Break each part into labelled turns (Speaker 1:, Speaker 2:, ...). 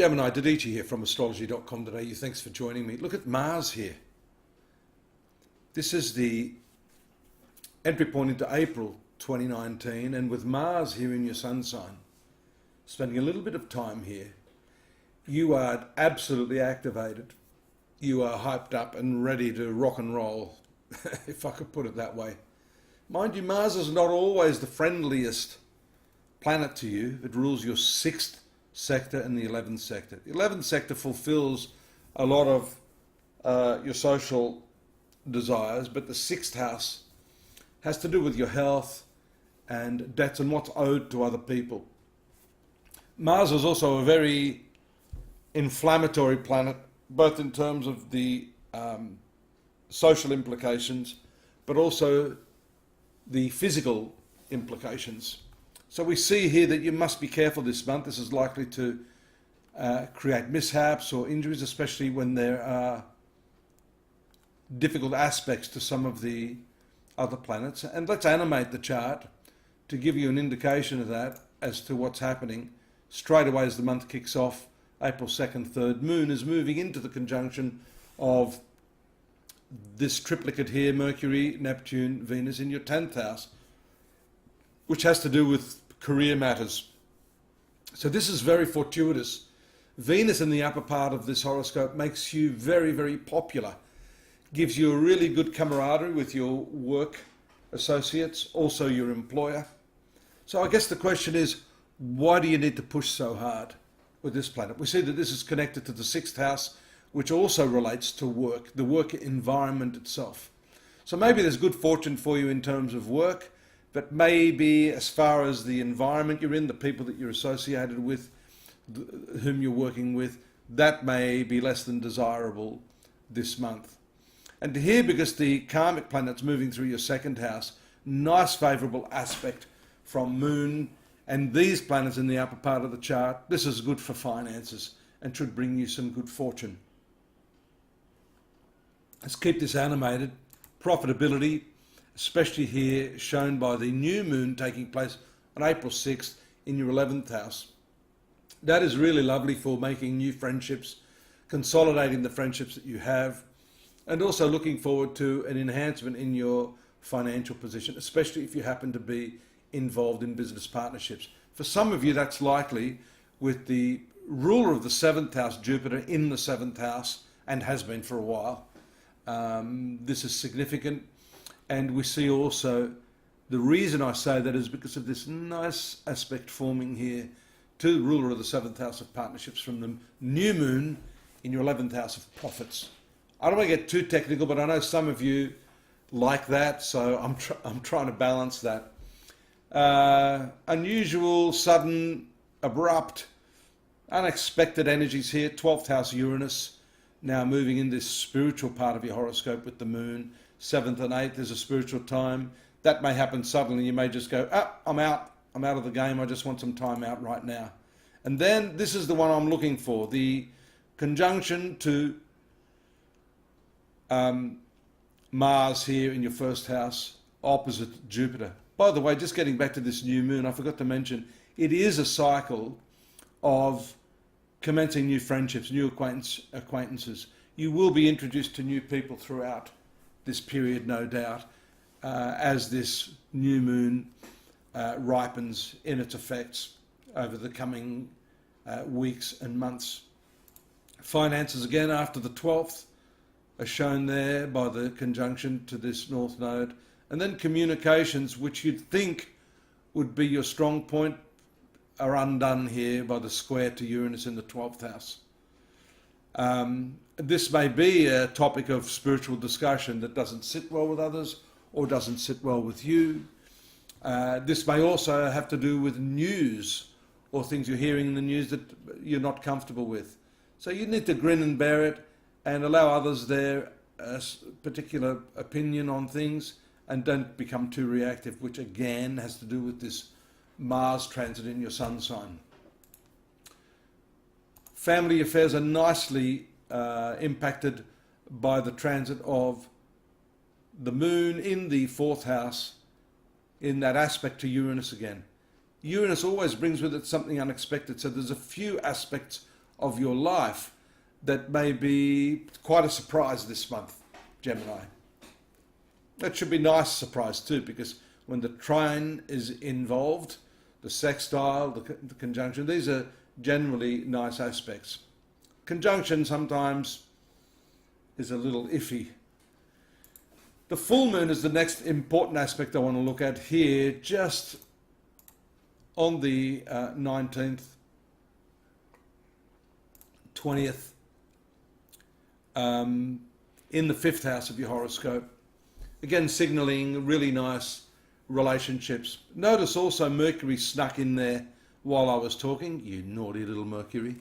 Speaker 1: Gemini Didici here from astrology.com.au. Thanks for joining me. Look at Mars here. This is the entry point into April 2019, and with Mars here in your sun sign, spending a little bit of time here, you are absolutely activated. You are hyped up and ready to rock and roll, if I could put it that way. Mind you, Mars is not always the friendliest planet to you. It rules your 6th sector and the 11th sector. The 11th sector fulfills a lot of your social desires, but the 6th house has to do with your health and debts and what's owed to other people. Mars is also a very inflammatory planet, both in terms of the social implications, but also the physical implications. So we see here that you must be careful this month. This is likely to create mishaps or injuries, especially when there are difficult aspects to some of the other planets. And let's animate the chart to give you an indication of that as to what's happening straight away as the month kicks off. April 2nd, 3rd, Moon is moving into the conjunction of this triplicate here, Mercury, Neptune, Venus in your 10th house, which has to do with career matters. So this is very fortuitous. Venus in the upper part of this horoscope makes you very, very popular, gives you a really good camaraderie with your work associates, also your employer. So I guess the question is, why do you need to push so hard with this planet? We see that this is connected to the 6th house, which also relates to work, the work environment itself. So maybe there's good fortune for you in terms of work, but maybe as far as the environment you're in, the people that you're associated with, whom you're working with, that may be less than desirable this month. And here, because the karmic planet's moving through your 2nd house, nice favourable aspect from Moon and these planets in the upper part of the chart, this is good for finances and should bring you some good fortune. Let's keep this animated. Profitability, especially here shown by the new moon taking place on April 6th in your 11th house. That is really lovely for making new friendships, consolidating the friendships that you have, and also looking forward to an enhancement in your financial position, especially if you happen to be involved in business partnerships. For some of you, that's likely with the ruler of the 7th house, Jupiter, in the 7th house, and has been for a while. This is significant. And we see also, the reason I say that is because of this nice aspect forming here to the ruler of the 7th house of partnerships from the new moon in your 11th house of profits. I don't want to get too technical, but I know some of you like that, so I'm trying to balance that. Unusual, sudden, abrupt, unexpected energies here. 12th house Uranus now moving in this spiritual part of your horoscope with the moon. 7th and 8th is a spiritual time. That may happen suddenly. You may just go, I'm out of the game. I just want some time out right now. And then this is the one I'm looking for, the conjunction to Mars here in your 1st house, opposite Jupiter. By the way, just getting back to this new moon, I forgot to mention, it is a cycle of commencing new friendships, new acquaintances. You will be introduced to new people throughout this period, no doubt, as this new moon ripens in its effects over the coming weeks and months. Finances, again, after the 12th, are shown there by the conjunction to this North Node. And then communications, which you'd think would be your strong point, are undone here by the square to Uranus in the 12th house. This may be a topic of spiritual discussion that doesn't sit well with others or doesn't sit well with you. This may also have to do with news or things you're hearing in the news that you're not comfortable with. So you need to grin and bear it and allow others their particular opinion on things, and don't become too reactive, which again has to do with this Mars transit in your sun sign. Family affairs are nicely impacted by the transit of the moon in the 4th house in that aspect to Uranus again. Uranus always brings with it something unexpected, so there's a few aspects of your life that may be quite a surprise this month, Gemini. That should be a nice surprise too, because when the trine is involved, the sextile, the conjunction, these are generally nice aspects. Conjunction sometimes is a little iffy. The full moon is the next important aspect I want to look at here, just on the 19th, 20th, in the 5th house of your horoscope. Again, signalling really nice relationships. Notice also Mercury snuck in there while I was talking, you naughty little Mercury,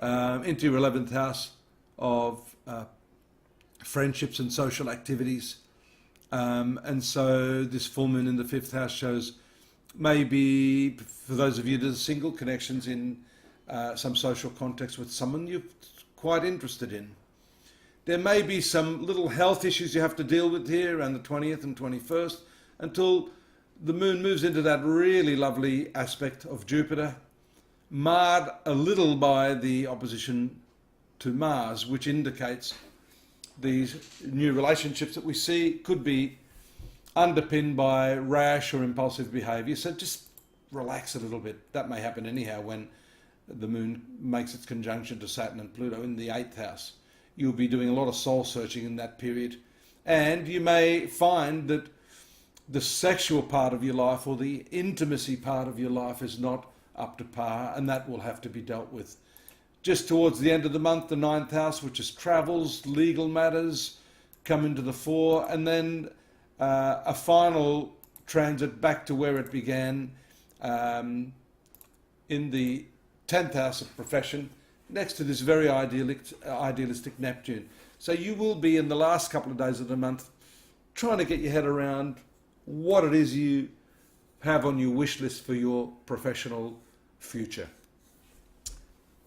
Speaker 1: into your 11th house of friendships and social activities. And so this full moon in the 5th house shows maybe, for those of you that are single, connections in some social context with someone you're quite interested in. There may be some little health issues you have to deal with here around the 20th and 21st until the moon moves into that really lovely aspect of Jupiter, marred a little by the opposition to Mars, which indicates these new relationships that we see could be underpinned by rash or impulsive behaviour. So just relax a little bit. That may happen anyhow when the moon makes its conjunction to Saturn and Pluto in the 8th house. You'll be doing a lot of soul searching in that period. And you may find that the sexual part of your life or the intimacy part of your life is not up to par, and that will have to be dealt with. Just towards the end of the month, the 9th house, which is travels, legal matters, come into the fore, and then a final transit back to where it began in the 10th house of profession, next to this very idealistic Neptune. So you will be in the last couple of days of the month trying to get your head around what it is you have on your wish list for your professional future.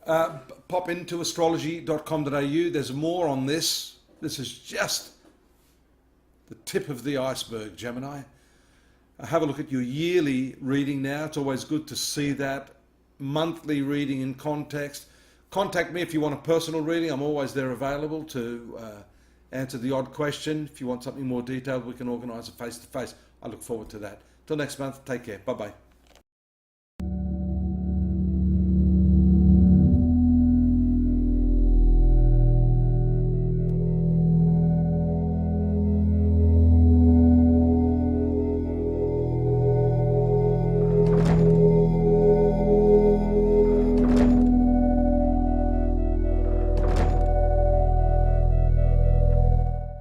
Speaker 1: Pop into astrology.com.au. There's more on this. This is just the tip of the iceberg, Gemini. Have a look at your yearly reading now. It's always good to see that. Monthly reading in context. Contact me if you want a personal reading. I'm always there available to answer the odd question. If you want something more detailed, we can organise a face-to-face. I look forward to that. Till next month, take care. Bye-bye.